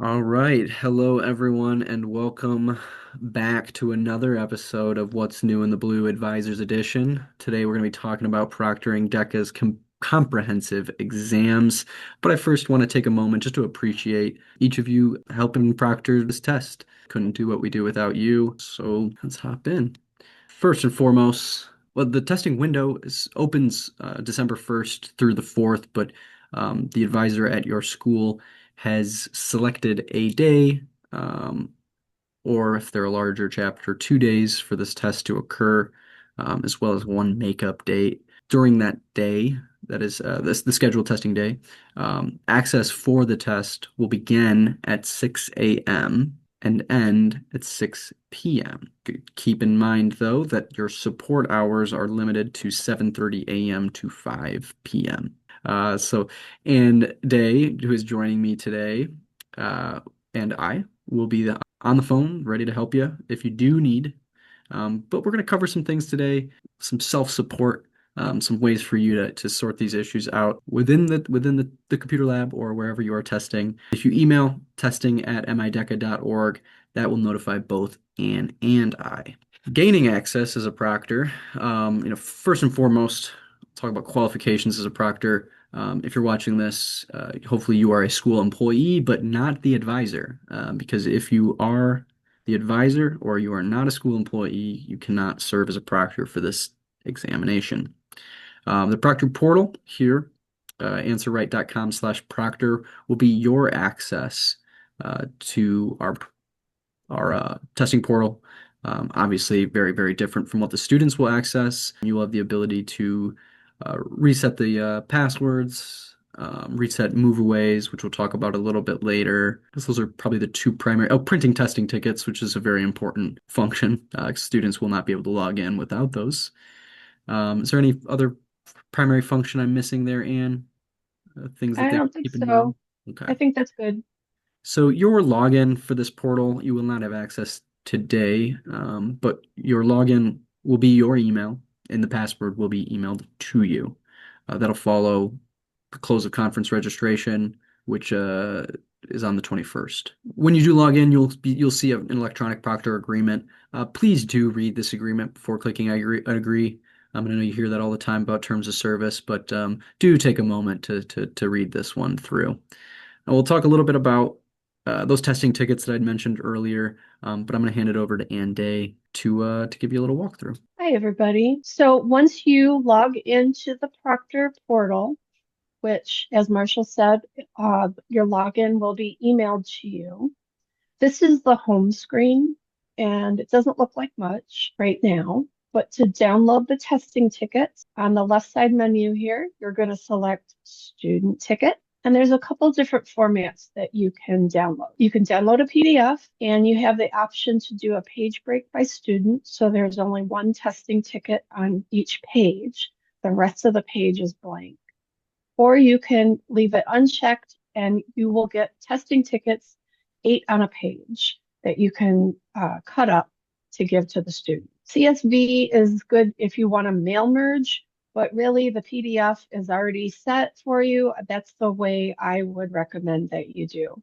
All right. Hello, everyone, and welcome back to another episode of What's New in the Blue Advisors Edition. Today, we're going to be talking about proctoring DECA's comprehensive exams. But I first want to take a moment just to appreciate each of you helping proctor this test. Couldn't do what we do without you, so let's hop in. First and foremost, well, the testing window opens December 1st through the 4th, but the advisor at your school has selected a day, or if they're a larger chapter, 2 days for this test to occur, as well as one makeup date. During that day, that is the scheduled testing day, access for the test will begin at 6 a.m. and end at 6 p.m. Keep in mind, though, that your support hours are limited to 7:30 a.m. to 5 p.m. So, and Day, who is joining me today, and I will be on the phone, ready to help you if you do need. But we're going to cover some things today, some self-support, some ways for you to sort these issues out within the computer lab or wherever you are testing. If you email testing@mideca.org, that will notify both Ann and I. Gaining access as a proctor, first and foremost, talk about qualifications as a proctor. If you're watching this, hopefully you are a school employee, but not the advisor. Because if you are the advisor or you are not a school employee, you cannot serve as a proctor for this examination. The proctor portal here, answerright.com/proctor, will be your access to our testing portal. Obviously, very, very different from what the students will access. You will have the ability to reset the passwords, reset moveaways, which we'll talk about a little bit later, because those are probably the two primary. Oh, printing testing tickets, which is a very important function. Students will not be able to log in without those. Is there any other primary function I'm missing there, Anne? Things that I they don't think keep in mind? so. Okay. I think that's good. So your login for this portal, you will not have access today, but your login will be your email, and the password will be emailed to you. That'll follow the close of conference registration, which is on the 21st. When you do log in, you'll see an electronic proctor agreement. Please do read this agreement before clicking I agree. I know you hear that all the time about terms of service, but do take a moment to read this one through. And we'll talk a little bit about those testing tickets that I'd mentioned earlier, but I'm going to hand it over to Ann Day to give you a little walkthrough. Hi, everybody. So once you log into the Proctor portal, which, as Marshall said, your login will be emailed to you. This is the home screen, and it doesn't look like much right now. But to download the testing tickets on the left side menu here, you're going to select Student Ticket. And there's a couple different formats that you can download. You can download a PDF, and you have the option to do a page break by student. So there's only one testing ticket on each page. The rest of the page is blank. Or you can leave it unchecked and you will get testing tickets, 8 on a page that you can cut up to give to the student. CSV is good if you want to mail merge, but really the PDF is already set for you. That's the way I would recommend that you do.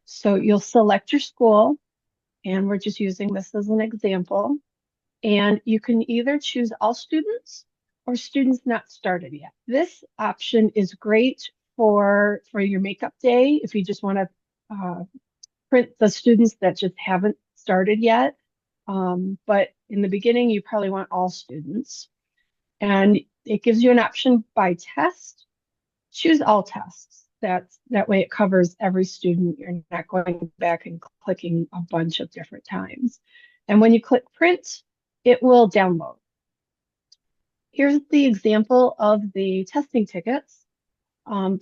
So you'll select your school, and we're just using this as an example. And you can either choose all students or students not started yet. This option is great for your makeup day if you just want to print the students that just haven't started yet. But in the beginning, you probably want all students. And it gives you an option by test. Choose all tests. That way it covers every student. You're not going back and clicking a bunch of different times. And when you click print, it will download. Here's the example of the testing tickets.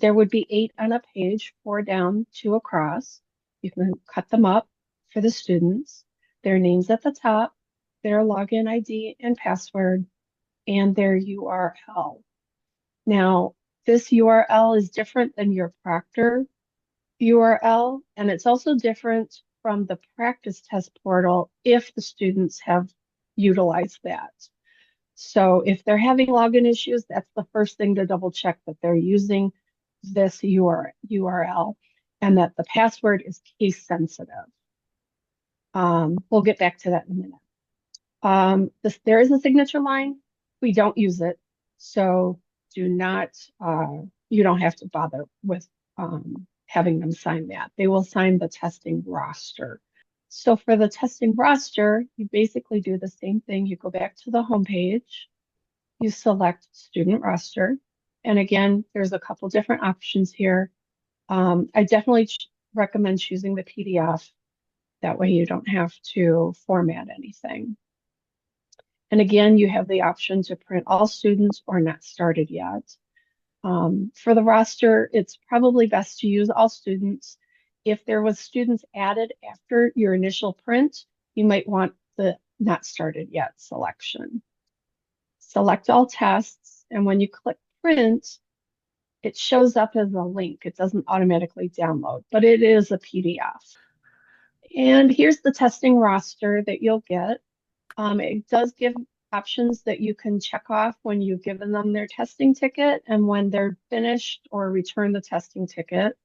There would be 8 on a page, 4 down, 2 across. You can cut them up for the students, their names at the top, their login ID and password, and their URL. Now, this URL is different than your Proctor URL, and it's also different from the practice test portal if the students have utilized that. So if they're having login issues, that's the first thing to double check that they're using this URL. and that the password is case sensitive. We'll get back to that in a minute. There is a signature line. We don't use it, so do not. You don't have to bother with having them sign that. They will sign the testing roster. So for the testing roster, you basically do the same thing. You go back to the home page, you select student roster, and again, there's a couple different options here. I definitely recommend choosing the PDF. That way you don't have to format anything. And again, you have the option to print all students or not started yet. For the roster, it's probably best to use all students. If there was students added after your initial print, you might want the not started yet selection. Select all tests, and when you click print, it shows up as a link. It doesn't automatically download, but it is a PDF. And here's the testing roster that you'll get. It does give options that you can check off when you've given them their testing ticket and when they're finished or return the testing ticket.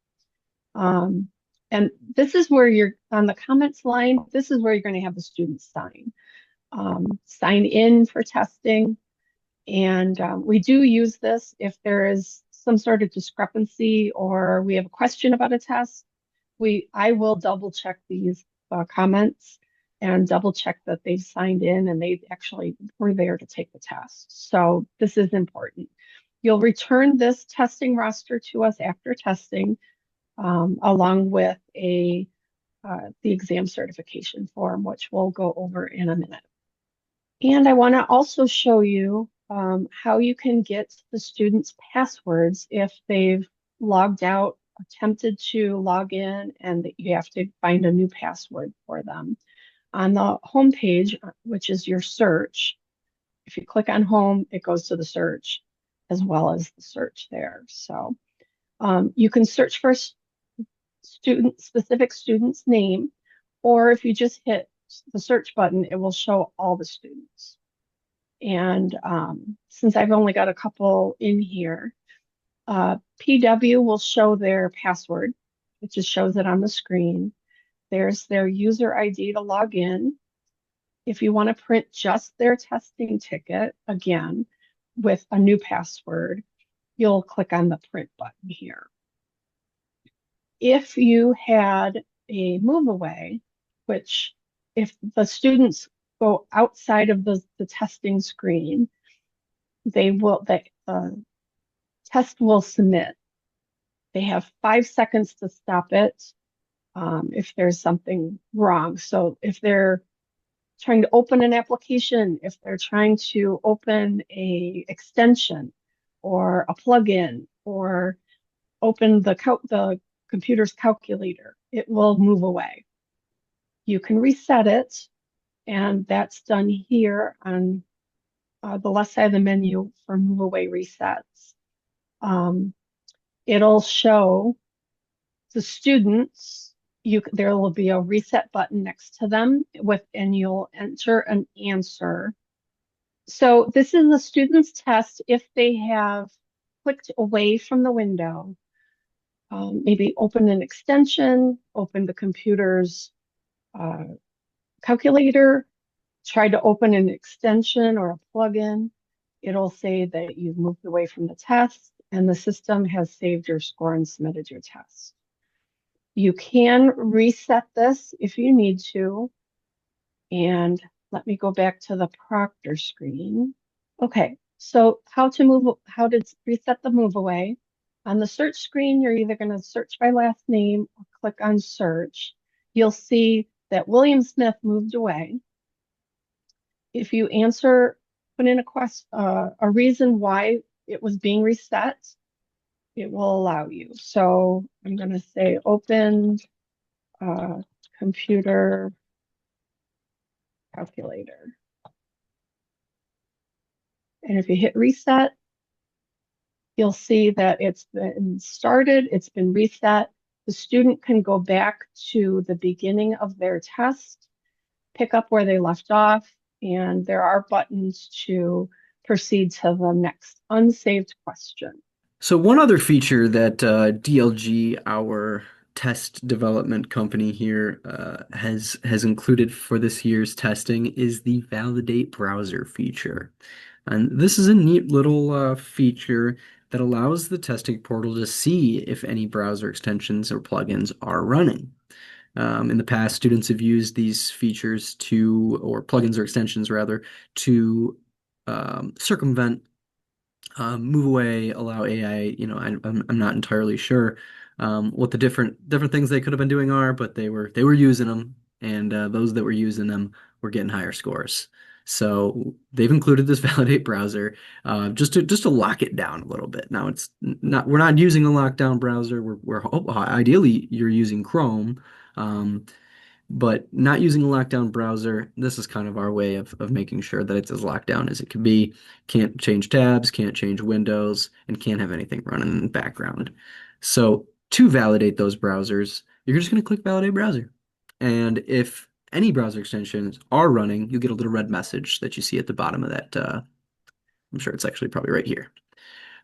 And this is where you're on the comments line. This is where you're going to have the students sign in for testing. And we do use this if there is some sort of discrepancy or we have a question about a test. I will double check these comments and double check that they've signed in and they actually were there to take the test. So this is important. You'll return this testing roster to us after testing, along with the exam certification form, which we'll go over in a minute. And I want to also show you how you can get the students' passwords if they've logged out, attempted to log in, and you have to find a new password for them. On the home page, which is your search, if you click on home, it goes to the search as well as the search there. So you can search for specific student's name, or if you just hit the search button, it will show all the students. And since I've only got a couple in here, PW will show their password. It just shows it on the screen. There's their user ID to log in. If you want to print just their testing ticket, again, with a new password, you'll click on the print button here. If you had a move away, which if the students go outside of the testing screen, the test will submit. They have 5 seconds to stop it if there's something wrong. So if they're trying to open an application, if they're trying to open a extension or a plugin or open the computer's calculator, it will move away. You can reset it, and that's done here on the left side of the menu for move away resets. It'll show the students. There will be a reset button next to them and you'll enter an answer. So this is the student's test if they have clicked away from the window, maybe open an extension, open the computer's calculator, try to open an extension or a plugin. It'll say that you've moved away from the test and the system has saved your score and submitted your test. You can reset this if you need to. And let me go back to the Proctor screen. Okay, so how to reset the move away. On the search screen, you're either going to search by last name or click on search. You'll see that William Smith moved away. If you put in a reason why it was being reset, it will allow you. So I'm going to say opened computer calculator. And if you hit reset, you'll see that it's been started, it's been reset. The student can go back to the beginning of their test, pick up where they left off, and there are buttons to proceed to the next unsaved question. So one other feature that DLG, our test development company here has included for this year's testing is the Validate Browser feature. And this is a neat little feature that allows the testing portal to see if any browser extensions or plugins are running. In the past, students have used these features or plugins or extensions rather, to circumvent, move away, allow AI. I'm not entirely sure what the different things they could have been doing are, but they were using them, and those that were using them were getting higher scores. So they've included this validate browser just to lock it down a little bit. Now it's not we're not using a lockdown browser. Ideally you're using Chrome. But not using a lockdown browser, this is kind of our way of making sure that it's as locked down as it can be. Can't change tabs, can't change windows, and can't have anything running in the background. So to validate those browsers, you're just going to click Validate Browser. And if any browser extensions are running, you'll get a little red message that you see at the bottom of that. I'm sure it's actually probably right here.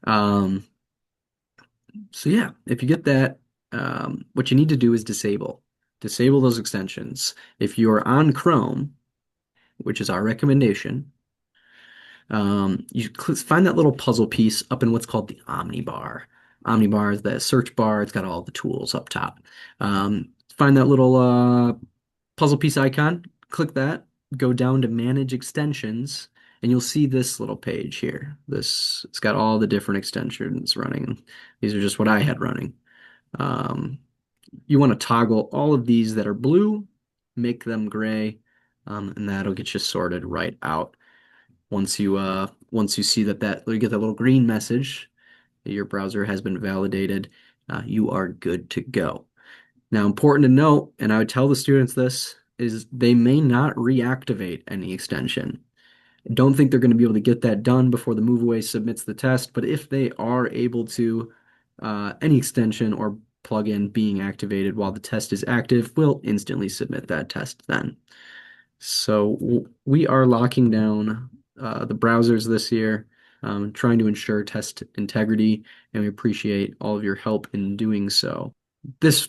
Um, so yeah, if you get that, what you need to do is disable those extensions. If you're on Chrome, which is our recommendation, you find that little puzzle piece up in what's called the Omnibar. Omnibar is the search bar. It's got all the tools up top. Find that little puzzle piece icon. Click that. Go down to Manage Extensions, and you'll see this little page here. It's got all the different extensions running. These are just what I had running. Um, you want to toggle all of these that are blue, make them gray, and that'll get you sorted right out. Once you see that you get that little green message that your browser has been validated, you are good to go. Now, important to note, and I would tell the students this, is they may not reactivate any extension. I don't think they're going to be able to get that done before the move away submits the test, but if they are able to, any extension or plugin being activated while the test is active will instantly submit that test then. So we are locking down the browsers this year, trying to ensure test integrity, and we appreciate all of your help in doing so. This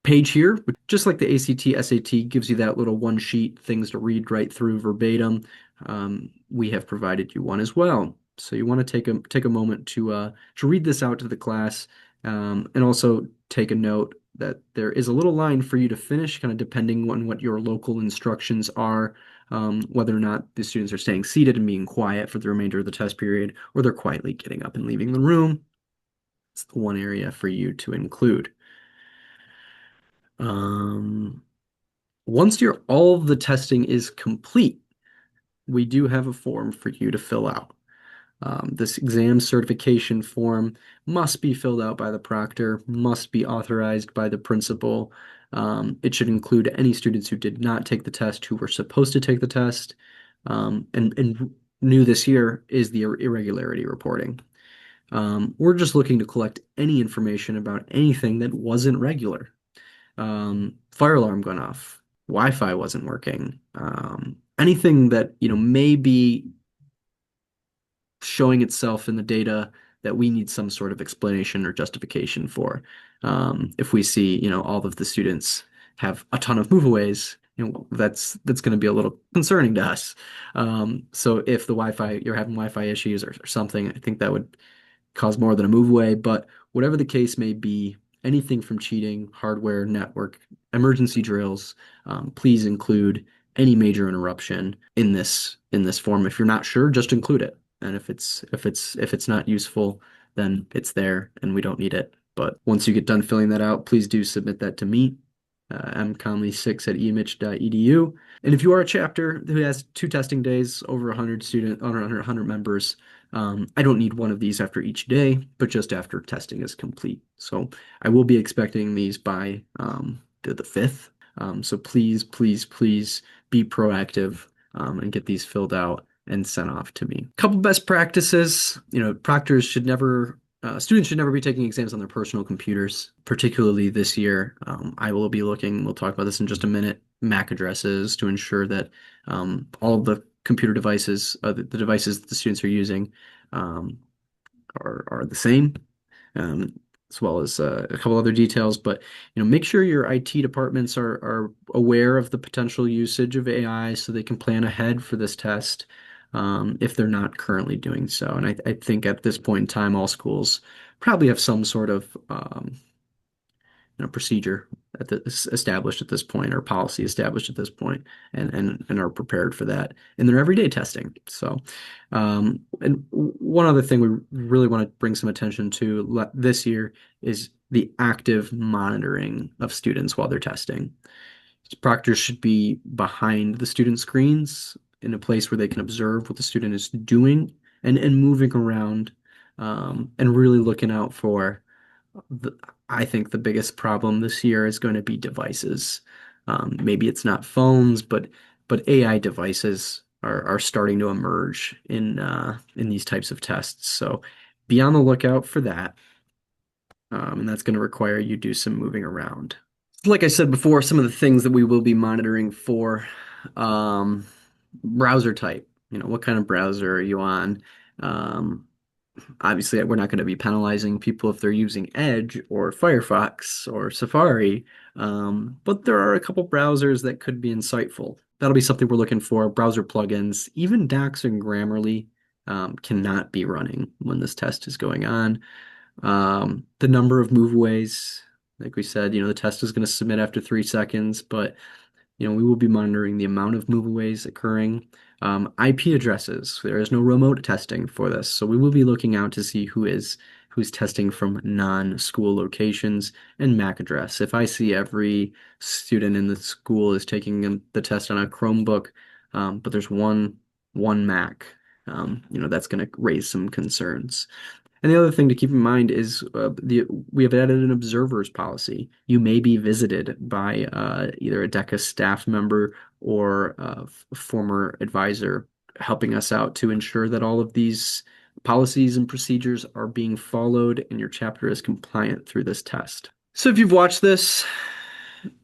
page here, just like the ACT, SAT, gives you that little one sheet things to read right through verbatim. We have provided you one as well. So you want to take a moment to read this out to the class, and also take a note that there is a little line for you to finish, kind of depending on what your local instructions are, whether or not the students are staying seated and being quiet for the remainder of the test period, or they're quietly getting up and leaving the room. It's the one area for you to include. Um, Once all of the testing is complete, we do have a form for you to fill out. This exam certification form must be filled out by the proctor, must be authorized by the principal. It should include any students who did not take the test, who were supposed to take the test. And new this year is the irregularity reporting. We're just looking to collect any information about anything that wasn't regular. Fire alarm going off, Wi-Fi wasn't working, anything that may be showing itself in the data that we need some sort of explanation or justification for. If we see, all of the students have a ton of moveaways, that's going to be a little concerning to us. So if you're having Wi-Fi issues or something, I think that would cause more than a move away. But whatever the case may be, anything from cheating, hardware, network, emergency drills, please include any major interruption in this form. If you're not sure, just include it. And if it's not useful, then it's there and we don't need it. But once you get done filling that out, please do submit that to me, mconley6@emich.edu. And if you are a chapter who has 2 testing days, over 100 members, I don't need one of these after each day, but just after testing is complete. So I will be expecting these by the 5th. So please, please, please be proactive, and get these filled out and sent off to me. Couple best practices, students should never be taking exams on their personal computers, particularly this year. We'll talk about this in just a minute, MAC addresses to ensure that all of the computer devices, the devices that the students are using, are the same. as well as a couple other details. But make sure your IT departments are aware of the potential usage of AI so they can plan ahead for this test if they're not currently doing so. And I think at this point in time, all schools probably have some sort of procedure established at this point or policy established at this point and are prepared for that in their everyday testing. So, and one other thing we really want to bring some attention to this year is the active monitoring of students while they're testing. Proctors should be behind the student screens in a place where they can observe what the student is doing and moving around and really looking out for the, I think the biggest problem this year is going to be devices. Maybe it's not phones, but AI devices are starting to emerge in these types of tests. So be on the lookout for that, and that's going to require you do some moving around. Like I said before, some of the things that we will be monitoring for um, browser type. What kind of browser are you on? Um, Obviously, we're not going to be penalizing people if they're using Edge or Firefox or Safari, but there are a couple browsers that could be insightful. That'll be something we're looking for. Browser plugins, even Docs and Grammarly, cannot be running when this test is going on. The number of moveaways, like we said, the test is going to submit after 3 seconds, but we will be monitoring the amount of moveaways occurring. IP addresses. There is no remote testing for this, so we will be looking out to see who's testing from non-school locations and MAC address. If I see every student in the school is taking the test on a Chromebook, but there's one Mac, that's going to raise some concerns. And the other thing to keep in mind is we have added an observers policy. You may be visited by either a DECA staff member or a former advisor helping us out to ensure that all of these policies and procedures are being followed and your chapter is compliant through this test. So if you've watched this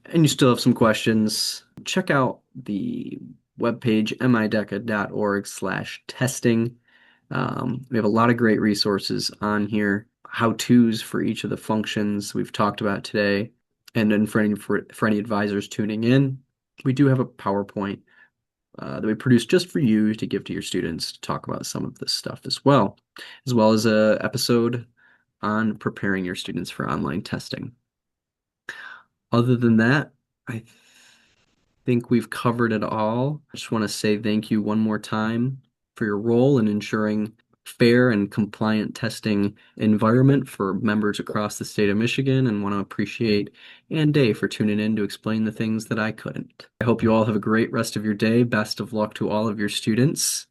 and you still have some questions, check out the webpage mideca.org/testing. We have a lot of great resources on here, how-tos for each of the functions we've talked about today. And then for any advisors tuning in, we do have a PowerPoint that we produce just for you to give to your students to talk about some of this stuff as well as a episode on preparing your students for online testing. Other than that, I think we've covered it all. I just want to say thank you one more time for your role in ensuring fair and compliant testing environment for members across the state of Michigan and want to appreciate Ann Day for tuning in to explain the things that I couldn't. I hope you all have a great rest of your day. Best of luck to all of your students.